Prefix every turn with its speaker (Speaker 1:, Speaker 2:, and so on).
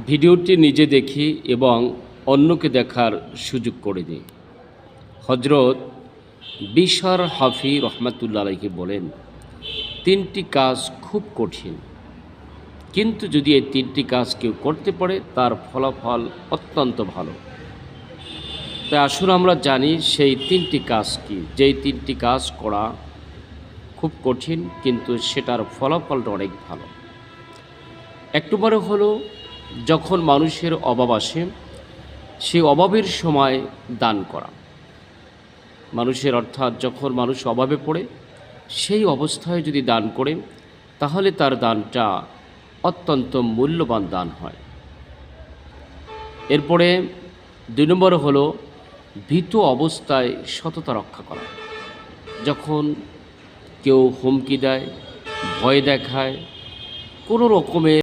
Speaker 1: ভিডিওটি নিজে দেখি এবং অন্যকে দেখার সুযোগ করে দিই। হজরত বিশর হাফি রহমাতুল্লাহ আলাইহি বলেন, তিনটি কাজ খুব কঠিন, কিন্তু যদি এই তিনটি কাজ কেউ করতে পারে তার ফলাফল অত্যন্ত ভালো। তাই আসুন আমরা জানি সেই তিনটি কাজ কি, যেই তিনটি কাজ করা খুব কঠিন কিন্তু সেটার ফলাফলটা অনেক ভালো। এক নম্বরে হলো, যখন মানুষের অভাব আসে সেই অভাবের সময় দান করা। মানুষের অর্থাৎ যখন মানুষ অভাবে পড়ে সেই অবস্থায় যদি দান করে তাহলে তার দানটা অত্যন্ত মূল্যবান দান হয়। এরপরে ২ নম্বরে হলো, ভীত অবস্থায় সততা রক্ষা করা। যখন কেউ হুমকি দেয়, ভয় দেখায়, কোনো রকমের